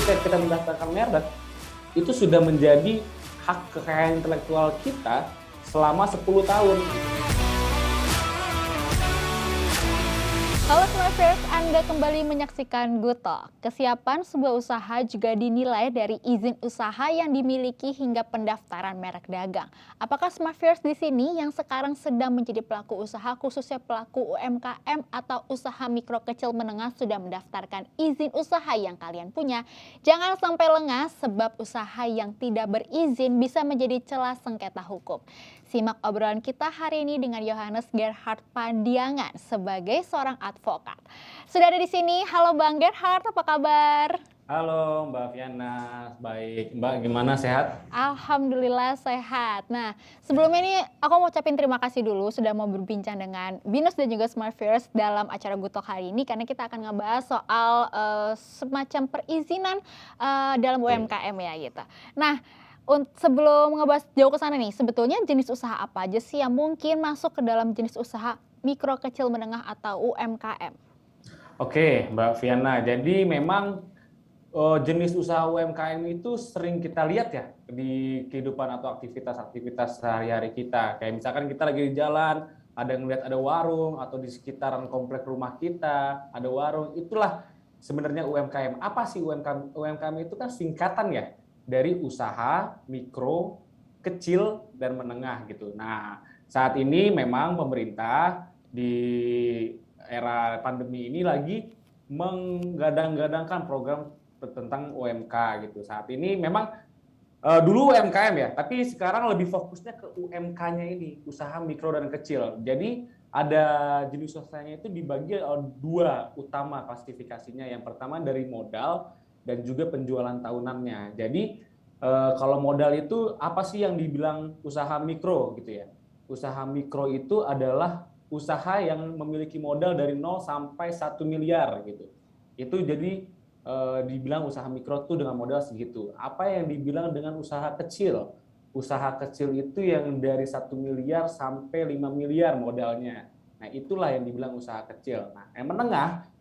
ketika kita mendaftarkan merek, itu sudah menjadi hak kekayaan intelektual kita selama 10 tahun. Halo Smartverse, Anda kembali menyaksikan Good Talk. Kesiapan sebuah usaha juga dinilai dari izin usaha yang dimiliki hingga pendaftaran merek dagang. Apakah Smartverse di sini yang sekarang sedang menjadi pelaku usaha, khususnya pelaku UMKM atau usaha mikro kecil menengah sudah mendaftarkan izin usaha yang kalian punya? Jangan sampai lengah sebab usaha yang tidak berizin bisa menjadi celah sengketa hukum. Simak obrolan kita hari ini dengan Yohanes Gerhard Pandiangan sebagai seorang advokat. Sudah ada di sini. Halo Bang Gerhard, apa kabar? Halo Mbak Viana, baik. Mbak gimana, sehat? Alhamdulillah sehat. Nah, sebelumnya ini aku mau ucapin terima kasih dulu sudah mau berbincang dengan Binus dan juga Smartverse dalam acara Good Talk hari ini, karena kita akan ngebahas soal semacam perizinan dalam UMKM ya gitu. Nah, sebelum ngebahas jauh ke sana nih, sebetulnya jenis usaha apa aja sih yang mungkin masuk ke dalam jenis usaha mikro kecil menengah atau UMKM? Oke, Mbak Viana. Jadi memang jenis usaha UMKM itu sering kita lihat ya di kehidupan atau aktivitas-aktivitas sehari-hari kita. Kayak misalkan kita lagi di jalan, ada yang ngeliat ada warung, atau di sekitaran komplek rumah kita ada warung. Itulah sebenarnya UMKM. Apa sih UMKM? UMKM itu kan singkatan ya dari usaha mikro, kecil, dan menengah gitu. Nah, saat ini memang pemerintah di era pandemi ini lagi menggadang-gadangkan program tentang UMK gitu. Saat ini memang dulu UMKM ya, tapi sekarang lebih fokusnya ke UMK-nya ini, usaha mikro dan kecil. Jadi ada jenis usahanya itu dibagi dua utama klasifikasinya. Yang pertama dari modal dan juga penjualan tahunannya. Jadi kalau modal itu apa sih yang dibilang usaha mikro gitu ya? Usaha mikro itu adalah usaha yang memiliki modal dari 0 sampai 1 miliar gitu. Itu jadi dibilang usaha mikro tuh dengan modal segitu. Apa yang dibilang dengan usaha kecil? Usaha kecil itu yang dari 1 miliar sampai 5 miliar modalnya. Nah, itulah yang dibilang usaha kecil. Nah, yang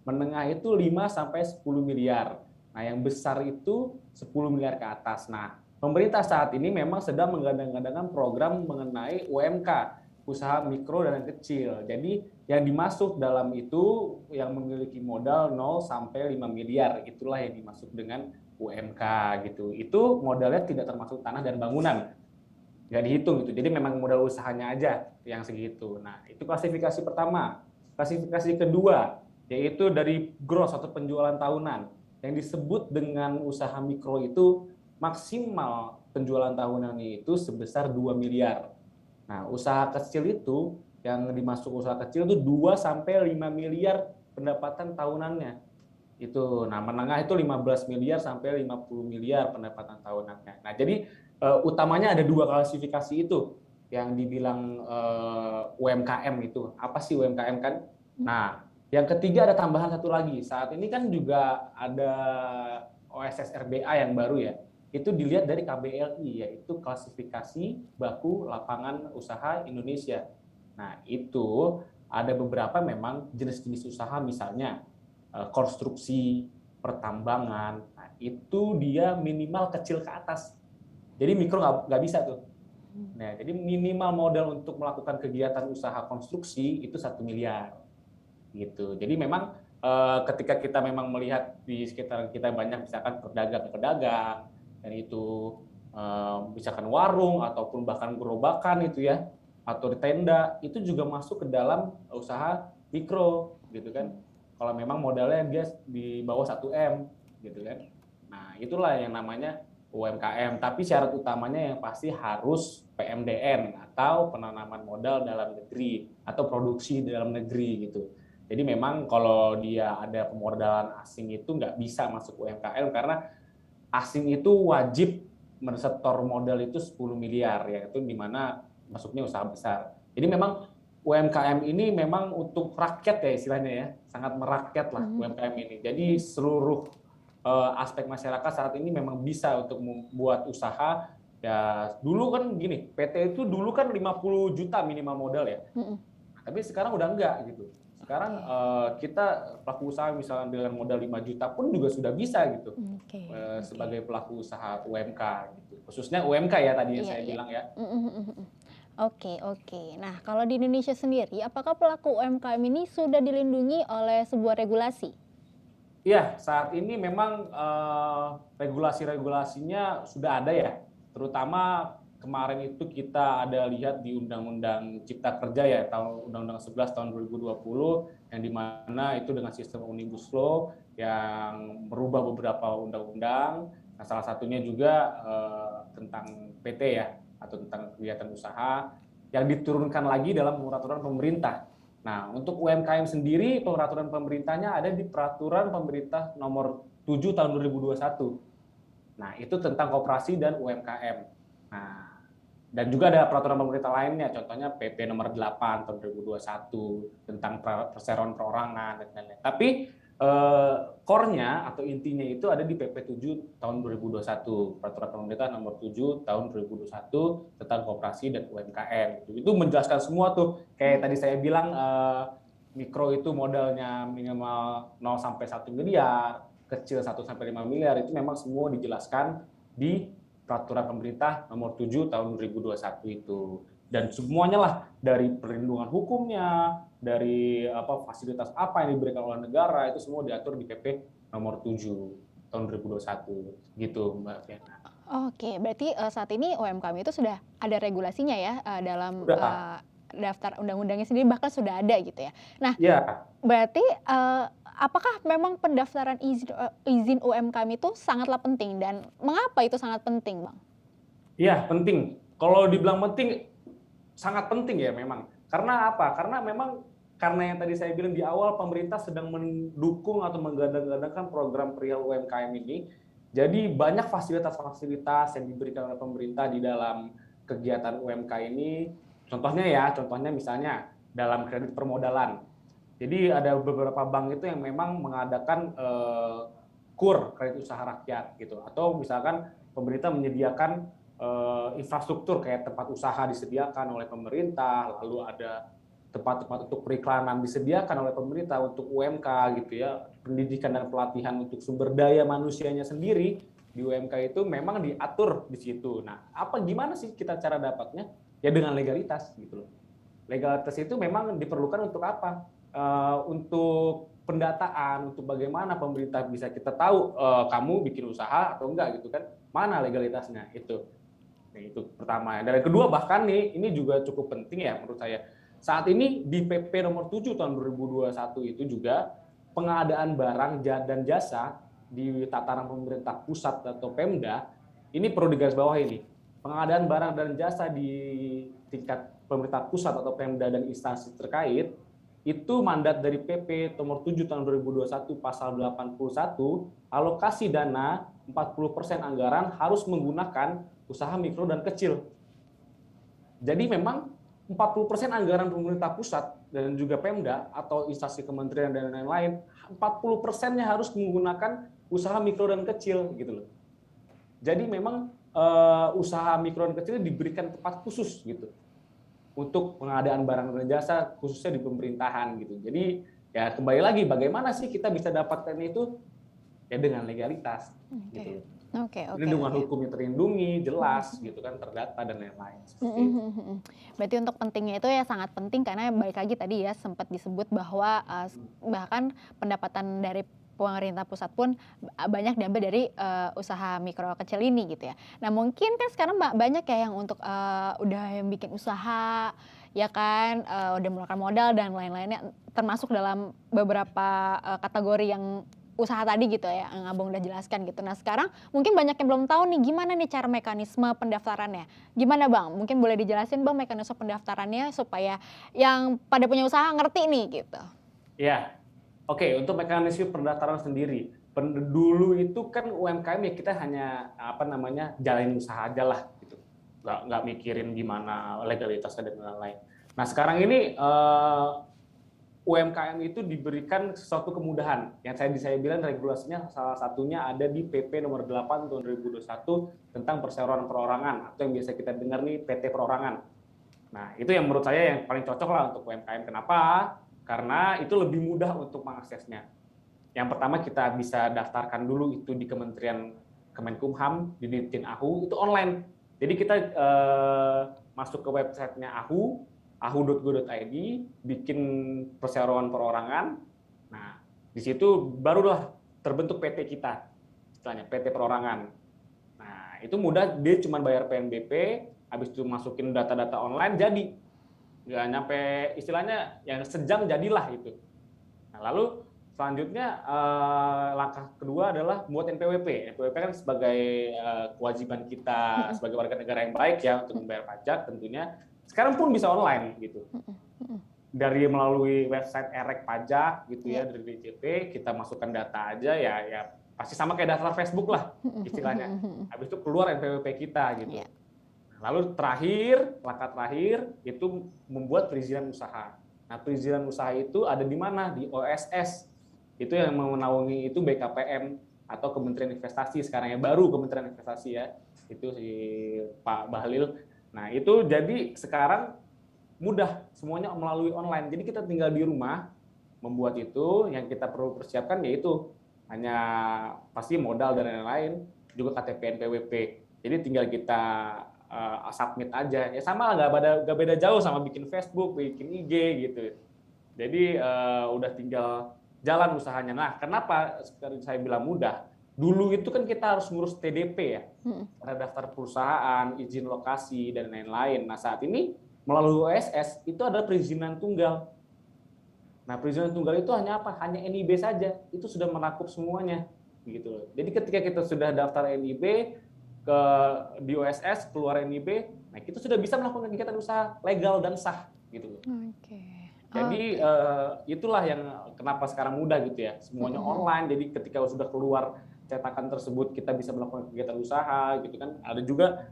menengah itu 5 sampai 10 miliar. Nah, yang besar itu 10 miliar ke atas. Nah, pemerintah saat ini memang sedang menggadang-gadangkan program mengenai UMK, usaha mikro dan kecil. Jadi yang dimasuk dalam itu yang memiliki modal 0 sampai 5 miliar, itulah yang dimasuk dengan UMK gitu. Itu modalnya tidak termasuk tanah dan bangunan, nggak dihitung gitu. Jadi memang modal usahanya aja yang segitu. Nah, itu klasifikasi pertama. Klasifikasi kedua yaitu dari gross atau penjualan tahunan. Yang disebut dengan usaha mikro itu maksimal penjualan tahunannya itu sebesar 2 miliar. Nah, usaha kecil itu yang dimasuk usaha kecil itu 2 sampai 5 miliar pendapatan tahunannya. Itu. Nah, menengah itu 15 miliar sampai 50 miliar pendapatan tahunannya. Nah, jadi utamanya ada dua klasifikasi itu yang dibilang UMKM itu. Apa sih UMKM kan? Nah, yang ketiga ada tambahan satu lagi. Saat ini kan juga ada OSS RBA yang baru ya. Itu dilihat dari KBLI, yaitu klasifikasi baku lapangan usaha Indonesia. Nah, itu ada beberapa memang jenis-jenis usaha, misalnya konstruksi, pertambangan. Nah, itu dia minimal kecil ke atas. Jadi mikro nggak bisa tuh. Nah, jadi minimal modal untuk melakukan kegiatan usaha konstruksi itu 1 miliar. Gitu. Jadi memang ketika kita memang melihat di sekitar kita banyak misalkan pedagang-pedagang, dan itu misalkan warung ataupun bahkan gerobakan itu ya, atau di tenda, itu juga masuk ke dalam usaha mikro gitu kan. Kalau memang modalnya dia di bawah 1 M gitu kan. Nah, itulah yang namanya UMKM. Tapi syarat utamanya yang pasti harus PMDN atau penanaman modal dalam negeri atau produksi di dalam negeri gitu. Jadi memang kalau dia ada pemodalan asing itu nggak bisa masuk UMKM, karena asing itu wajib mensetor modal itu 10 miliar, yaitu di mana masuknya usaha besar. Jadi memang UMKM ini memang untuk rakyat ya istilahnya ya, sangat merakyat lah UMKM ini. Jadi seluruh aspek masyarakat saat ini memang bisa untuk membuat usaha. Ya dulu kan gini, PT itu dulu kan 50 juta minimal modal ya. Tapi sekarang udah enggak gitu. sekarang Oke. kita pelaku usaha misalnya dengan modal 5 juta pun juga sudah bisa gitu Oke, oke. sebagai pelaku usaha UMK gitu. Khususnya UMK ya tadi yang Iya, saya iya. bilang ya. Mhm, mhm, mhm. Oke, oke. Nah, kalau di Indonesia sendiri, apakah pelaku UMKM ini sudah dilindungi oleh sebuah regulasi? Iya, saat ini memang regulasi-regulasinya sudah ada ya, terutama kemarin itu kita ada lihat di Undang-Undang Cipta Kerja ya, Undang-Undang 11 tahun 2020 yang di mana itu dengan sistem Omnibus Law yang merubah beberapa undang-undang. Nah, salah satunya juga tentang PT ya, atau tentang kegiatan usaha yang diturunkan lagi dalam peraturan pemerintah. Nah, untuk UMKM sendiri, peraturan pemerintahnya ada di Peraturan Pemerintah Nomor 7 Tahun 2021. Nah, itu tentang koperasi dan UMKM. Nah, dan juga ada peraturan pemerintah lainnya, contohnya PP Nomor 8 Tahun 2021 tentang perseroan perorangan dan lain-lain. Tapi core-nya atau intinya itu ada di PP 7 tahun 2021, Peraturan Pemerintah Nomor 7 tahun 2021 tentang koperasi dan UMKM. Itu menjelaskan semua tuh, kayak tadi saya bilang mikro itu modalnya minimal 0 sampai 1 miliar, kecil 1 sampai 5 miliar, itu memang semua dijelaskan di Peraturan Pemerintah Nomor 7 tahun 2021 itu. Dan semuanya lah, dari perlindungan hukumnya, dari fasilitas apa yang diberikan oleh negara, itu semua diatur di PP Nomor 7 tahun 2021 gitu, Mbak Fiana. Oke, berarti saat ini UMKM itu sudah ada regulasinya ya, dalam Udah, daftar undang-undangnya sendiri bahkan sudah ada gitu ya. Nah, ya, berarti apakah memang pendaftaran izin UMKM itu sangatlah penting dan mengapa itu sangat penting, Bang? iya penting. Kalau dibilang penting, sangat penting ya memang. Karena apa? Karena yang tadi saya bilang di awal, pemerintah sedang mendukung atau menggadang-gadangkan program perihal UMKM ini. Jadi banyak fasilitas-fasilitas yang diberikan oleh pemerintah di dalam kegiatan UMK ini. Contohnya misalnya dalam kredit permodalan. Jadi ada beberapa bank itu yang memang mengadakan KUR, kredit usaha rakyat gitu. Atau misalkan pemerintah menyediakan infrastruktur kayak tempat usaha disediakan oleh pemerintah, lalu ada tempat-tempat untuk periklanan disediakan oleh pemerintah untuk UMK gitu ya, pendidikan dan pelatihan untuk sumber daya manusianya sendiri di UMK itu memang diatur di situ. Nah, gimana sih kita cara dapatnya? Ya dengan legalitas gitu loh. Legalitas itu memang diperlukan untuk apa? Untuk pendataan, untuk bagaimana pemerintah bisa kita tahu kamu bikin usaha atau enggak gitu kan? Mana legalitasnya itu? Nah, itu pertama. Dan yang kedua, bahkan nih ini juga cukup penting ya menurut saya. Saat ini di PP nomor 7 tahun 2021 itu juga pengadaan barang dan jasa di tataran pemerintah pusat atau Pemda ini perlu digarisbawahi ini. Pengadaan barang dan jasa di tingkat pemerintah pusat atau Pemda dan instansi terkait itu mandat dari PP nomor 7 tahun 2021 pasal 81, alokasi dana 40% anggaran harus menggunakan usaha mikro dan kecil. Jadi memang 40% anggaran pemerintah pusat dan juga Pemda atau instansi kementerian dan lain-lain, 40%-nya harus menggunakan usaha mikro dan kecil gitu loh. Jadi memang usaha mikro dan kecil diberikan tempat khusus gitu untuk pengadaan barang dan jasa khususnya di pemerintahan gitu. Jadi ya kembali lagi, bagaimana sih kita bisa dapatkan itu? Ya dengan legalitas Oke. gitu. Oke, Ini oke, dengan oke. hukumnya terlindungi, jelas gitu kan, terdata dan lain-lain seperti itu. Berarti untuk pentingnya itu ya sangat penting karena baik lagi tadi ya sempat disebut bahwa bahkan pendapatan dari pemerintah pusat pun banyak diambil dari usaha mikro kecil ini gitu ya. Nah mungkin kan sekarang banyak ya yang untuk udah yang bikin usaha ya kan, udah mengeluarkan modal dan lain-lainnya termasuk dalam beberapa kategori yang usaha tadi gitu ya, yang Abang udah jelaskan gitu. Nah sekarang mungkin banyak yang belum tahu nih gimana nih cara mekanisme pendaftarannya. Gimana Bang? Mungkin boleh dijelasin Bang mekanisme pendaftarannya supaya yang pada punya usaha ngerti nih gitu. Ya, oke, untuk mekanisme pendaftaran sendiri. Dulu itu kan UMKM ya kita hanya jalanin usaha aja lah gitu. Nggak mikirin gimana legalitasnya dan lain-lain. Nah sekarang ini UMKM itu diberikan sesuatu kemudahan. Yang saya bilang regulasinya salah satunya ada di PP nomor 8 tahun 2021 tentang perseroan perorangan atau yang biasa kita dengar nih PT Perorangan. Nah, itu yang menurut saya yang paling cocok lah untuk UMKM. Kenapa? karena itu lebih mudah untuk mengaksesnya. Yang pertama kita bisa daftarkan dulu itu di Kementerian Kemenkumham, di Ditjen AHU, itu online. Jadi kita masuk ke websitenya AHU, ahu.go.id, bikin perseroan perorangan. Nah, di situ barulah terbentuk PT kita, istilahnya PT Perorangan. Nah, itu mudah, dia cuma bayar PNBP, habis itu masukin data-data online, jadi. Nggak nyampe, istilahnya yang sejam jadilah itu. Nah, lalu selanjutnya langkah kedua adalah membuat NPWP. NPWP kan sebagai kewajiban kita sebagai warga negara yang baik ya untuk membayar pajak tentunya. Sekarang pun bisa online gitu. Dari melalui website Erek Pajak gitu ya dari DJP, kita masukkan data aja ya pasti sama kayak daftar Facebook lah istilahnya. Habis itu keluar NPWP kita gitu. Lalu langkah terakhir itu membuat perizinan usaha. Nah, perizinan usaha itu ada di mana? Di OSS. Itu yang menaungi itu BKPM atau Kementerian Investasi sekarang ya, baru Kementerian Investasi ya. Itu si Pak Bahlil. Nah, itu jadi sekarang mudah semuanya melalui online. Jadi kita tinggal di rumah membuat itu, yang kita perlu persiapkan yaitu hanya pasti modal dan lain-lain, juga KTP NPWP. Jadi tinggal kita submit aja, ya sama nggak beda jauh sama bikin Facebook, bikin IG gitu. Jadi udah tinggal jalan usahanya. Nah, kenapa sekarang saya bilang mudah? Dulu itu kan kita harus ngurus TDP ya, daftar perusahaan, izin lokasi dan lain-lain. Nah, saat ini melalui OSS itu ada perizinan tunggal. Nah, perizinan tunggal itu hanya apa? Hanya NIB saja, itu sudah mencakup semuanya, gitu. Jadi ketika kita sudah daftar NIB di OSS keluar NIB, nah kita sudah bisa melakukan kegiatan usaha legal dan sah gitu. Jadi itulah yang kenapa sekarang mudah gitu ya, semuanya online. Jadi ketika sudah keluar cetakan tersebut kita bisa melakukan kegiatan usaha gitu kan. Ada juga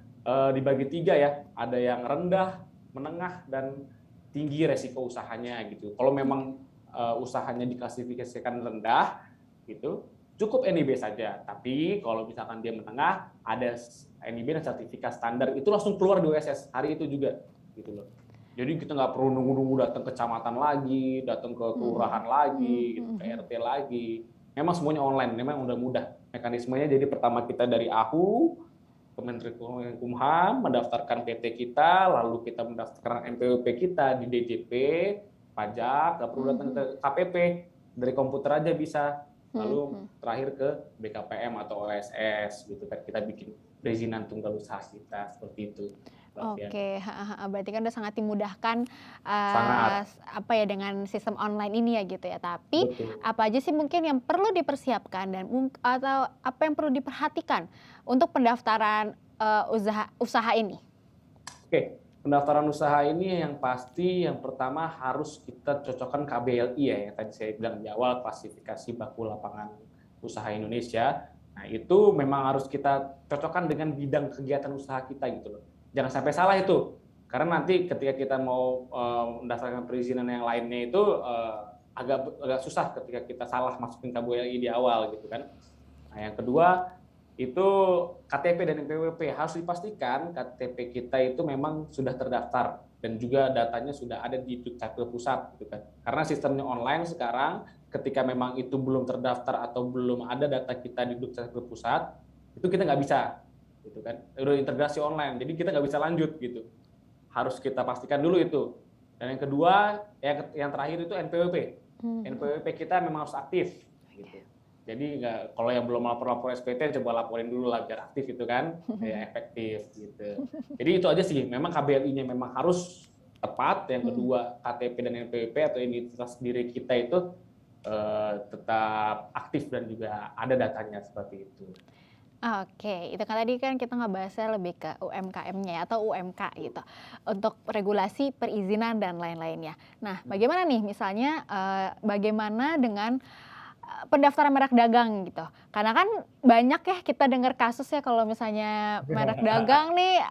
dibagi 3 ya, ada yang rendah, menengah dan tinggi resiko usahanya gitu. Kalau memang usahanya diklasifikasikan rendah gitu, cukup NIB saja. Tapi kalau misalkan dia menengah, ada NIB dan sertifikat standar, itu langsung keluar di OSS hari itu juga, gitu loh. Jadi kita nggak perlu nunggu-nunggu datang ke kecamatan lagi, datang ke kelurahan lagi, gitu, ke RT lagi. Memang semuanya online, memang udah mudah mekanismenya. Jadi pertama kita dari AHU, Kementerian Kemenkumham, mendaftarkan PT kita, lalu kita mendaftarkan NPWP kita di DJP, pajak, nggak perlu datang ke KPP, dari komputer aja bisa. Lalu terakhir ke BKPM atau OSS gitu kan, kita bikin perizinan tunggal usaha kita seperti itu. Oke, berarti kan udah sangat dimudahkan Sangat. dengan sistem online ini ya gitu ya. Tapi apa aja sih mungkin yang perlu dipersiapkan dan atau apa yang perlu diperhatikan untuk pendaftaran usaha ini? Oke, pendaftaran usaha ini yang pasti yang pertama harus kita cocokkan KBLI ya, yang tadi saya bilang di awal, klasifikasi baku lapangan usaha Indonesia. Nah, itu memang harus kita cocokkan dengan bidang kegiatan usaha kita gitu loh. Jangan sampai salah itu, karena nanti ketika kita mau mendaftarkan perizinan yang lainnya itu agak susah ketika kita salah masukin KBLI di awal gitu kan. Nah, yang kedua itu KTP dan NPWP, harus dipastikan KTP kita itu memang sudah terdaftar dan juga datanya sudah ada di Dukcapil Pusat gitu kan. Karena sistemnya online sekarang, ketika memang itu belum terdaftar atau belum ada data kita di Dukcapil Pusat, itu kita nggak bisa gitu kan. Udah integrasi online, jadi kita nggak bisa lanjut gitu. Harus kita pastikan dulu itu. Dan yang kedua, yang terakhir itu NPWP. NPWP kita memang harus aktif gitu. Jadi kalau yang belum lapor SPT, coba laporin dulu lah biar aktif itu kan, ya efektif gitu. Jadi itu aja sih, memang KBLI-nya memang harus tepat. Yang kedua, KTP dan NPWP atau identitas diri kita itu tetap aktif dan juga ada datanya seperti itu. Oke, itu kan tadi kan kita ngebahasnya lebih ke UMKM-nya ya, atau UMK gitu, untuk regulasi perizinan dan lain-lainnya. Nah, bagaimana nih misalnya bagaimana dengan pendaftaran merek dagang gitu? Karena kan banyak ya kita dengar kasus ya kalau misalnya merek dagang nih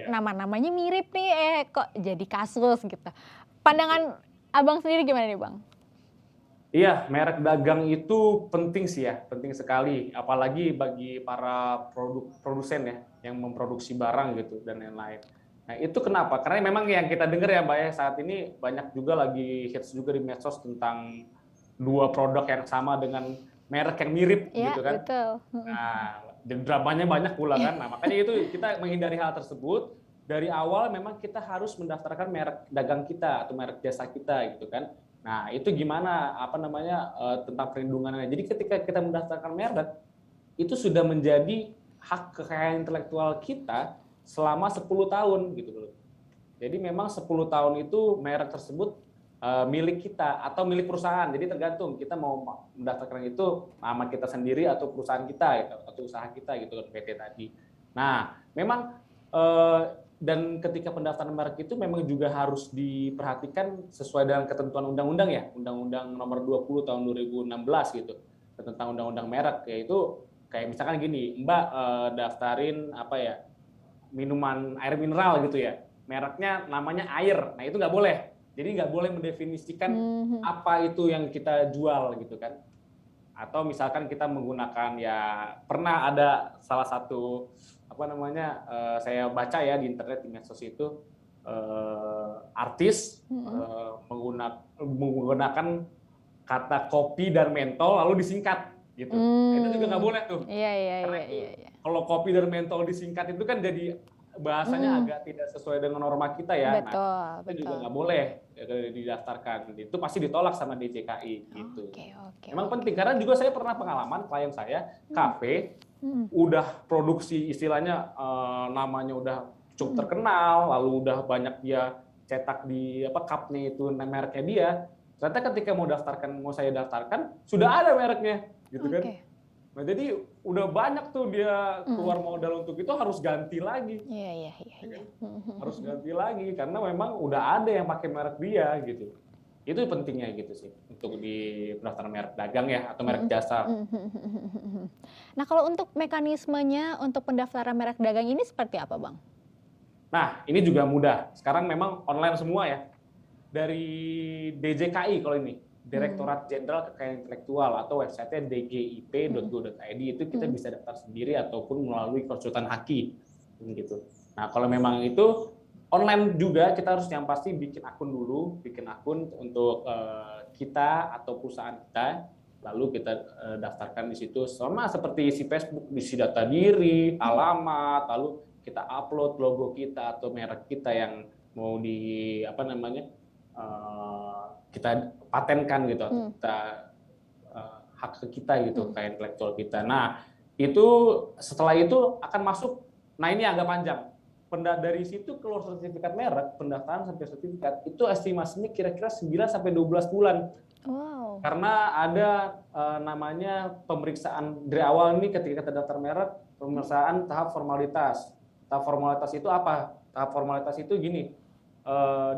nama-namanya mirip nih, kok jadi kasus gitu. Pandangan Abang sendiri gimana nih, Bang? Iya, merek dagang itu penting sih ya, penting sekali. Apalagi bagi para produsen ya, yang memproduksi barang gitu dan lain-lain. Nah, itu kenapa? Karena memang yang kita dengar ya Mbak ya, saat ini banyak juga lagi hits juga di medsos tentang dua produk yang sama dengan merek yang mirip Ya, gitu kan. betul. Nah, dan dramanya banyak pula kan. Nah, makanya itu kita menghindari hal tersebut. Dari awal memang kita harus mendaftarkan merek dagang kita atau merek jasa kita gitu kan. Nah, itu gimana tentang perlindungannya. Jadi ketika kita mendaftarkan merek, itu sudah menjadi hak kekayaan intelektual kita selama 10 tahun gitu loh. Jadi memang 10 tahun itu merek tersebut milik kita atau milik perusahaan. Jadi tergantung kita mau mendaftarkan itu nama kita sendiri atau perusahaan kita gitu, atau usaha kita gitu kan PT tadi. Nah, memang dan ketika pendaftaran merek itu memang juga harus diperhatikan sesuai dengan ketentuan undang-undang ya, Undang-Undang Nomor 20 tahun 2016 gitu tentang undang-undang merek, yaitu kayak misalkan gini, Mbak daftarin minuman air mineral gitu ya, mereknya namanya air, nah itu nggak boleh. Jadi nggak boleh mendefinisikan apa itu yang kita jual gitu kan. Atau misalkan kita menggunakan pernah ada salah satu saya baca ya di internet di medsos itu artis menggunakan kata kopi dan mentol lalu disingkat gitu. Itu juga nggak boleh tuh. Karena itu kalau kopi dan mentol disingkat itu kan jadi bahasanya agak tidak sesuai dengan norma kita ya. Betul, itu juga nggak boleh didaftarkan. Itu pasti ditolak sama DJKI gitu. Memang penting karena juga saya pernah pengalaman klien saya kafe udah produksi istilahnya namanya udah cukup terkenal, lalu udah banyak dia cetak di cupnya itu mereknya dia. Ternyata ketika mau saya daftarkan sudah ada mereknya gitu kan. Nah, jadi udah banyak tuh dia keluar modal untuk itu harus ganti lagi. Iya. Harus ganti lagi karena memang udah ada yang pakai merek dia gitu. Itu pentingnya gitu sih untuk di pendaftaran merek dagang ya atau merek jasa. Nah, kalau untuk mekanismenya untuk pendaftaran merek dagang ini seperti apa, Bang? Nah, ini juga mudah. Sekarang memang online semua ya. Dari DJKI kalau ini, Direktorat Jenderal Kekayaan Intelektual atau website-nya dgip.go.id itu kita bisa daftar sendiri ataupun melalui konsultan haki gitu. Nah, kalau memang itu online juga kita harus yang pasti bikin akun untuk kita atau perusahaan kita, lalu kita daftarkan di situ sama seperti isi Facebook, isi data diri, alamat, lalu kita upload logo kita atau merek kita yang mau kita patenkan gitu atau kita hak kita gitu kayak intelektual kita. Nah, itu setelah itu akan masuk. Nah, ini agak panjang. Dari situ keluar sertifikat merek, pendaftaran sampai sertifikat itu estimasinya kira-kira 9 sampai 12 bulan. Wow. Karena ada namanya pemeriksaan dari awal ini ketika kita daftar merek, pemeriksaan tahap formalitas. Tahap formalitas itu apa? Tahap formalitas itu gini.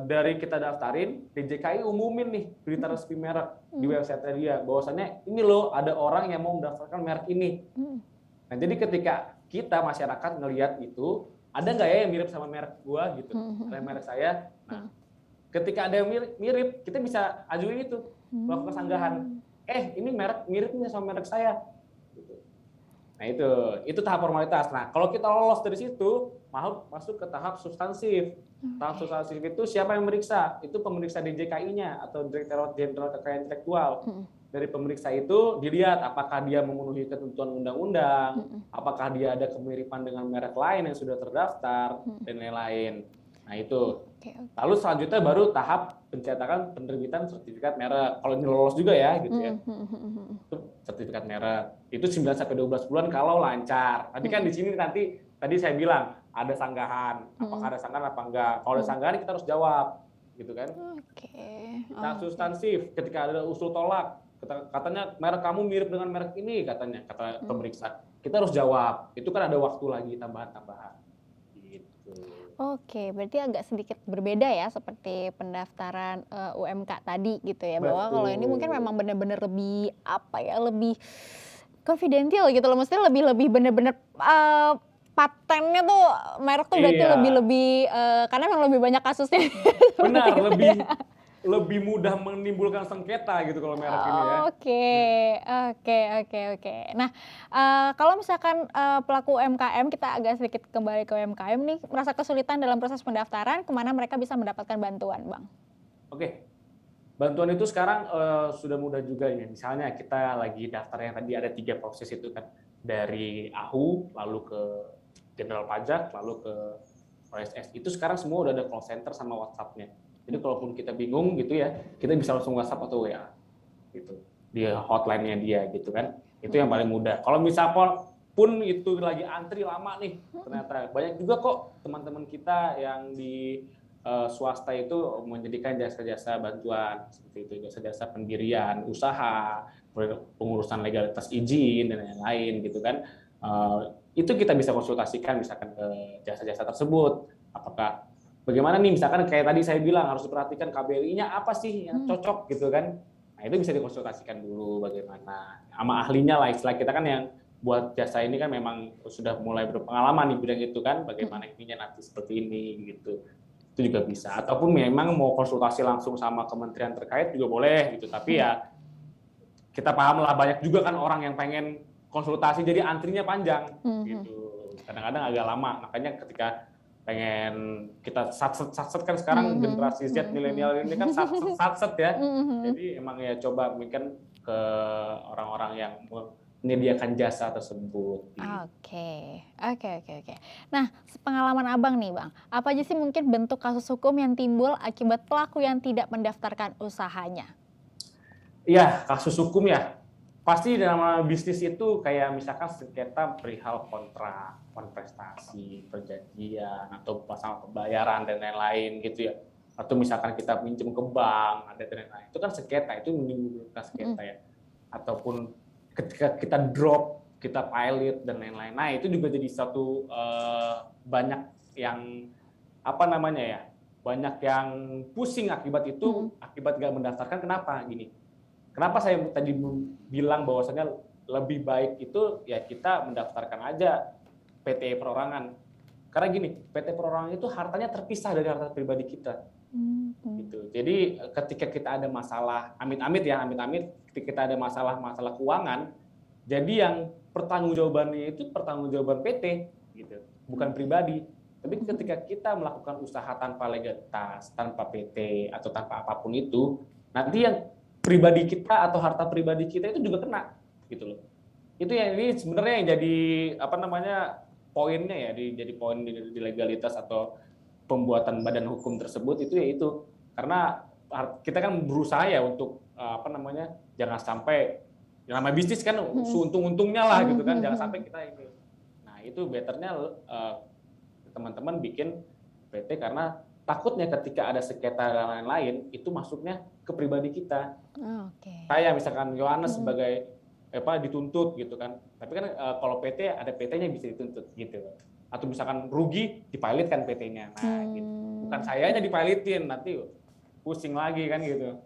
Dari kita daftarin, DJKI umumin nih berita resmi merek di website dia bahwasannya ini loh ada orang yang mau mendaftarkan merek ini. Nah, jadi ketika kita masyarakat ngelihat itu, ada nggak ya yang mirip sama merek gua gitu, merek saya. Nah, ketika ada yang mirip, kita bisa ajuin itu, melakukan sanggahan. Ini merek miripnya sama merek saya. Gitu. Nah, itu tahap formalitas. Nah, kalau kita lolos dari situ, masuk ke tahap substansif. Tahap substansif itu siapa yang meriksa? Itu pemeriksa DJKI-nya atau Direktorat Jenderal Kekayaan Intelektual. Dari pemeriksa itu dilihat apakah dia memenuhi ketentuan undang-undang, apakah dia ada kemiripan dengan merek lain yang sudah terdaftar, dan lain-lain. Nah, itu. Lalu selanjutnya baru tahap pencetakan penerbitan sertifikat merek. Kalau ini lolos juga ya, gitu ya. Itu sertifikat merek. Itu 9 sampai 12 bulan kalau lancar. Tapi kan di sini nanti tadi saya bilang ada sanggahan. Apakah ada sanggahan apa enggak? Kalau ada sanggahan kita harus jawab, gitu kan? Nah, substansif ketika ada usul tolak, katanya merek kamu mirip dengan merek ini katanya, kata pemeriksa. Kita harus jawab. Itu kan ada waktu lagi tambahan-tambahan. Gitu. Oke, berarti agak sedikit berbeda ya seperti pendaftaran UMK tadi gitu ya. Bahwa kalau ini mungkin memang benar-benar lebih lebih confidential gitu loh. Maksudnya lebih benar-benar patennya tuh merek tuh berarti lebih karena memang lebih banyak kasusnya. Benar, lebih mudah menimbulkan sengketa gitu kalau merek ini ya. Oke, oke. Nah, kalau misalkan, pelaku UMKM, kita agak sedikit kembali ke UMKM nih, merasa kesulitan dalam proses pendaftaran, kemana mereka bisa mendapatkan bantuan, Bang? Oke, bantuan itu sekarang sudah mudah juga ya. Misalnya kita lagi daftar yang tadi ada 3 proses itu kan, dari AHU, lalu ke Jenderal Pajak, lalu ke OSS. Itu sekarang semua udah ada call center sama WhatsApp-nya. Jadi kalaupun kita bingung gitu ya, kita bisa langsung WhatsApp atau WA gitu. Di hotline-nya dia gitu kan. Itu yang paling mudah. Kalau misal pun itu lagi antri lama nih, ternyata banyak juga kok teman-teman kita yang di swasta itu menyediakan jasa-jasa bantuan seperti itu, jasa-jasa pendirian usaha, pengurusan legalitas izin dan lain-lain gitu kan. Itu kita bisa konsultasikan misalkan ke jasa-jasa tersebut. Apakah bagaimana nih, misalkan kayak tadi saya bilang harus diperhatikan KBLI-nya apa sih yang cocok gitu kan. Nah itu bisa dikonsultasikan dulu bagaimana sama ahlinya lah, istilah kita kan yang buat jasa ini kan memang sudah mulai berpengalaman di bidang itu kan, bagaimana ininya nanti seperti ini gitu. Itu juga bisa, ataupun memang mau konsultasi langsung sama kementerian terkait juga boleh gitu, tapi ya kita paham lah banyak juga kan orang yang pengen konsultasi jadi antrinya panjang gitu, kadang-kadang agak lama, makanya ketika pengen kita satset kan sekarang generasi Z milenial ini kan satset ya, jadi emang ya coba mungkin ke orang-orang yang menyediakan jasa tersebut. Oke. Nah, sepengalaman Abang nih, Bang, apa aja sih mungkin bentuk kasus hukum yang timbul akibat pelaku yang tidak mendaftarkan usahanya? Iya, kasus hukum ya. Pasti dalam bisnis itu kayak misalkan sengketa perihal kontrak, kontestasi, perjanjian, atau pasal pembayaran dan lain-lain gitu ya. Atau misalkan kita pinjam ke bank, ada dan lain-lain. Itu kan sengketa, itu menimbulkan sengketa ya. Ataupun ketika kita drop, kita pilot dan lain-lain. Nah, itu juga jadi satu banyak yang banyak yang pusing akibat itu, akibat gak mendaftarkan. Kenapa? Gini. Kenapa saya tadi bilang bahwasannya lebih baik itu ya kita mendaftarkan aja PT perorangan. Karena gini, PT perorangan itu hartanya terpisah dari harta pribadi kita. Gitu. Jadi ketika kita ada masalah, amit-amit, ketika kita ada masalah keuangan, jadi yang pertanggungjawabannya itu pertanggungjawaban PT, gitu, bukan pribadi. Tapi ketika kita melakukan usaha tanpa legalitas, tanpa PT atau tanpa apapun itu, nanti yang pribadi kita atau harta pribadi kita itu juga kena, gitu loh. Itu yang ini sebenarnya yang jadi poinnya ya, jadi poin di legalitas atau pembuatan badan hukum tersebut itu ya itu, karena kita kan berusaha ya untuk jangan sampai yang namanya bisnis kan seuntung-untungnya lah gitu kan, jangan sampai kita ini. Nah itu betternya teman-teman bikin PT karena takutnya ketika ada sengketa dan lain-lain itu masuknya ke pribadi kita. Saya misalkan Yohanes sebagai dituntut gitu kan, tapi kan kalau PT ada PT-nya bisa dituntut gitu. Atau misalkan rugi dipilotkan PT-nya, nah gitu. Bukan sayanya dipilitin, nanti pusing lagi kan gitu.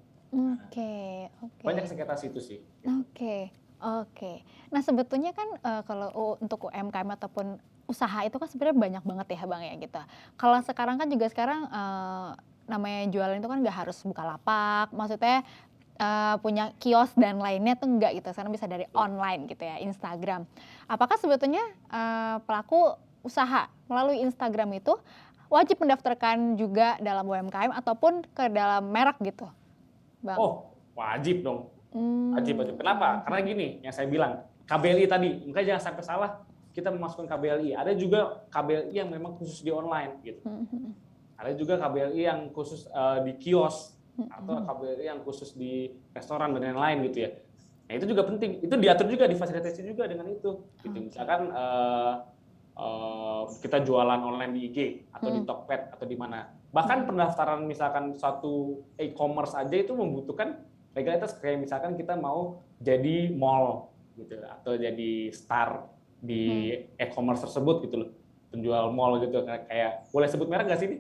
Banyak sengketa situ sih. Oke. Nah sebetulnya kan kalau untuk UMKM ataupun usaha itu kan sebenarnya banyak banget ya Bang ya gitu. Kalau sekarang kan juga namanya jualan itu kan nggak harus Bukalapak, maksudnya punya kios dan lainnya tuh enggak gitu, sekarang bisa dari online gitu ya, Instagram. Apakah sebetulnya pelaku usaha melalui Instagram itu wajib mendaftarkan juga dalam UMKM ataupun ke dalam merek gitu, Bang? Oh, wajib dong. Wajib. Kenapa? Karena gini, yang saya bilang, KBLI tadi, makanya jangan sampai salah kita memasukkan KBLI. Ada juga KBLI yang memang khusus di online gitu. Ada juga KBLI yang khusus di kios atau KBLI yang khusus di restoran dan lain-lain gitu ya. Nah itu juga penting. Itu diatur juga, difasilitasi juga dengan itu. Gitu. Misalkan kita jualan online di IG atau di Tokped atau di mana. Bahkan pendaftaran misalkan suatu e-commerce aja itu membutuhkan legalitas, kayak misalkan kita mau jadi mall gitu atau jadi star di e-commerce tersebut gitu loh, penjual mall gitu, kayak boleh sebut merek nggak sih ini?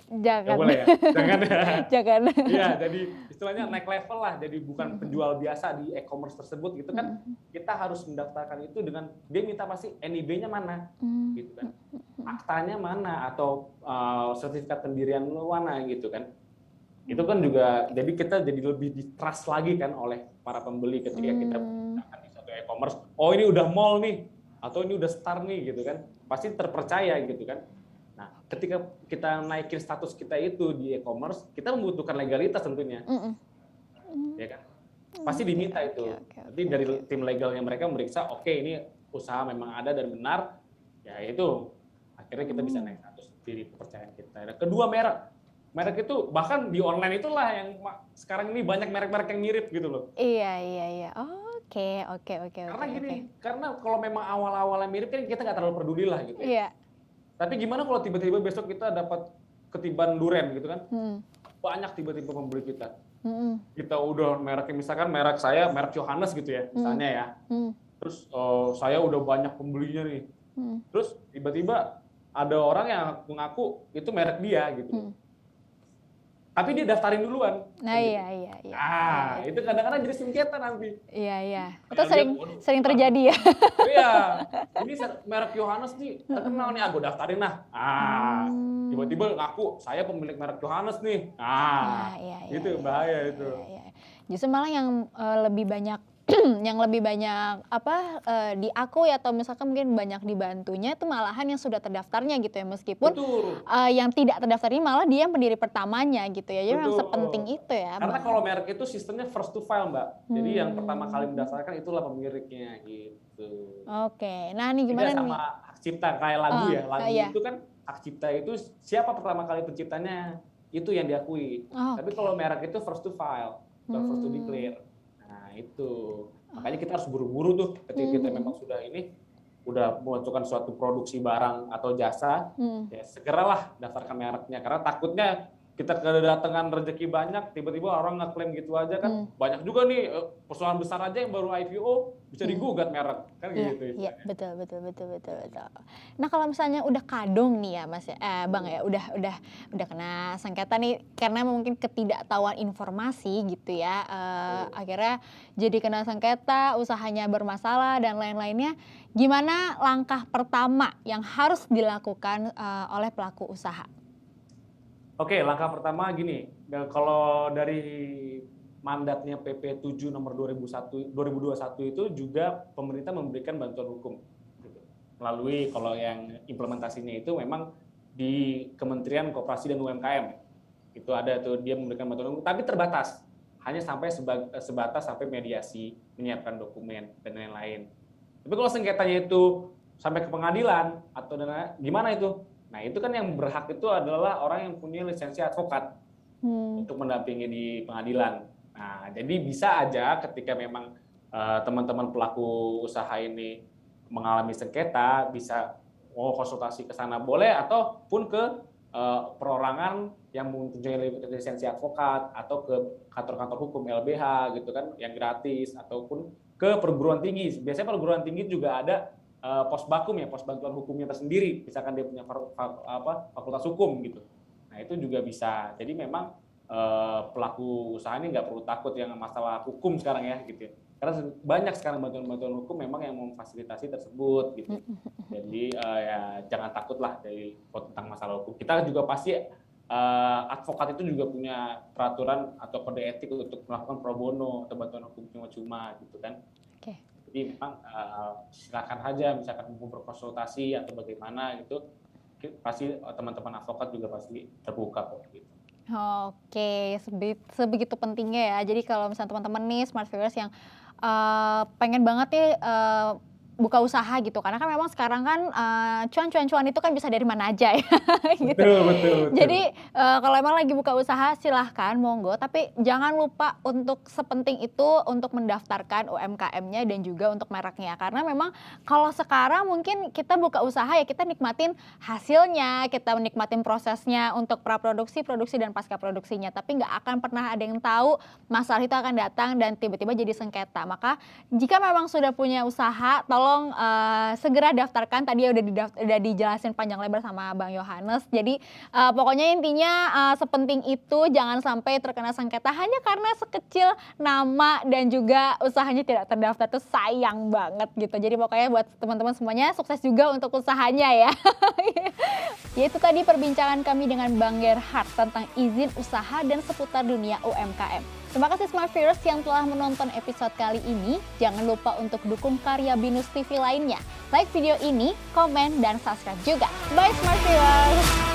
Jangan. Nggak boleh ya? Jangan ya? Jangan. Iya, jadi istilahnya naik level lah, jadi bukan penjual biasa di e-commerce tersebut gitu kan, kita harus mendaftarkan itu dengan, dia minta pasti NIB-nya mana gitu kan, aktanya mana atau sertifikat pendirian mana gitu kan. Itu kan juga jadi kita jadi lebih di-trust lagi kan oleh para pembeli ketika kita menggunakan di satu e-commerce. Oh ini udah mall nih, atau ini udah Star nih gitu kan. Pasti terpercaya gitu kan. Nah, ketika kita naikin status kita itu di e-commerce, kita membutuhkan legalitas tentunya. Ya kan? Pasti diminta itu. Jadi dari tim legalnya mereka memeriksa, oke ini usaha memang ada dan benar, ya itu akhirnya kita bisa naik status di kepercayaan kita. Dan kedua, merek itu bahkan di online itulah yang sekarang ini banyak merek-merek yang mirip gitu loh. Iya. Oke. Karena gini, karena kalau memang awal-awalnya mirip kan kita nggak terlalu peduli lah gitu ya. Iya. Tapi gimana kalau tiba-tiba besok kita dapat ketiban duren gitu kan? Banyak tiba-tiba pembeli kita. Kita udah mereknya, misalkan merek saya merek Johannes gitu ya, misalnya ya. Terus saya udah banyak pembelinya nih. Terus tiba-tiba ada orang yang mengaku itu merek dia gitu. Tapi dia daftarin duluan. Nah, gitu. iya. Itu kadang-kadang jadi sengketa nanti. Iya. Itu sering terjadi ya. Iya. Ini merek Johannes nih terkenal nih, aku daftarin lah. Tiba-tiba ngaku saya pemilik merek Johannes nih. Itu bahaya itu. Iya. Justru malah yang lebih banyak diakui atau misalkan mungkin banyak dibantunya itu malahan yang sudah terdaftarnya gitu ya, meskipun yang tidak terdaftar ini malah dia pendiri pertamanya gitu ya. Jadi memang sepenting itu ya. Karena kalau merek itu sistemnya first to file, Mbak. Jadi yang pertama kali mendaftarkan itulah pemiliknya gitu. Oke. Nah, nih gimana nih? Sama hak cipta kayak lagu ya. Lagu itu kan hak cipta itu siapa pertama kali penciptanya itu yang diakui. Tapi kalau merek itu first to file, bukan first to declare. Nah itu, makanya kita harus buru-buru tuh ketika kita memang udah menentukan suatu produksi barang atau jasa, ya segeralah daftarkan mereknya, karena takutnya kita kedatangan rezeki banyak, tiba-tiba orang ngeklaim gitu aja kan, banyak juga nih perusahaan besar aja yang baru IPO bisa digugat merek kan gitu. Iya, betul. Nah, kalau misalnya udah kadung nih ya Mas Bang ya, udah kena sengketa nih karena mungkin ketidaktahuan informasi gitu ya, akhirnya jadi kena sengketa, usahanya bermasalah dan lain-lainnya. Gimana langkah pertama yang harus dilakukan oleh pelaku usaha? Oke, langkah pertama gini, kalau dari mandatnya PP 7 nomor 2021 itu juga pemerintah memberikan bantuan hukum. Gitu. Melalui kalau yang implementasinya itu memang di Kementerian Koperasi dan UMKM. Itu ada tuh dia memberikan bantuan hukum, tapi terbatas. Hanya sampai sebatas sampai mediasi, menyiapkan dokumen, dan lain-lain. Tapi kalau sengketanya itu sampai ke pengadilan, atau gimana itu? Nah itu kan yang berhak itu adalah orang yang punya lisensi advokat untuk mendampingi di pengadilan. Nah jadi bisa aja ketika memang teman-teman pelaku usaha ini mengalami sengketa, bisa konsultasi ke sana boleh, ataupun ke perorangan yang mempunyai lisensi advokat, atau ke kantor-kantor hukum LBH gitu kan, yang gratis, ataupun ke perguruan tinggi. Biasanya perguruan tinggi juga ada pos bakum ya, pos bantuan hukumnya tersendiri, misalkan dia punya fakultas hukum gitu. Nah itu juga bisa. Jadi memang pelaku usaha ini nggak perlu takut yang masalah hukum sekarang ya gitu. Karena banyak sekarang bantuan-bantuan hukum memang yang memfasilitasi tersebut gitu. Jadi ya jangan takutlah dari tentang masalah hukum. Kita juga pasti advokat itu juga punya peraturan atau kode etik untuk melakukan pro bono atau bantuan hukum cuma-cuma gitu kan. Jadi memang silakan aja, misalkan mau berkonsultasi atau bagaimana gitu, pasti teman-teman advokat juga pasti terbuka kok gitu. Oke, sebegitu pentingnya ya. Jadi kalau misalnya teman-teman nih smart viewers yang pengen banget nih buka usaha gitu, karena kan memang sekarang kan cuan itu kan bisa dari mana aja ya. Gitu. Betul. Jadi kalau emang lagi buka usaha silahkan monggo, tapi jangan lupa untuk sepenting itu untuk mendaftarkan UMKM-nya dan juga untuk mereknya, karena memang kalau sekarang mungkin kita buka usaha ya kita nikmatin hasilnya, kita menikmatin prosesnya untuk praproduksi, produksi dan pasca produksinya, tapi nggak akan pernah ada yang tahu masalah itu akan datang dan tiba-tiba jadi sengketa. Maka jika memang sudah punya usaha, tolong tolong segera daftarkan. Tadi ya udah dijelasin panjang lebar sama Bang Yohanes. Jadi pokoknya intinya sepenting itu jangan sampai terkena sengketa hanya karena sekecil nama dan juga usahanya tidak terdaftar, tuh sayang banget gitu. Jadi pokoknya buat teman-teman semuanya sukses juga untuk usahanya ya. Yaitu tadi perbincangan kami dengan Bang Gerhard tentang izin usaha dan seputar dunia UMKM. Terima kasih Smart Viewers yang telah menonton episode kali ini. Jangan lupa untuk dukung karya Binus TV lainnya. Like video ini, komen, dan subscribe juga. Bye Smart Viewers!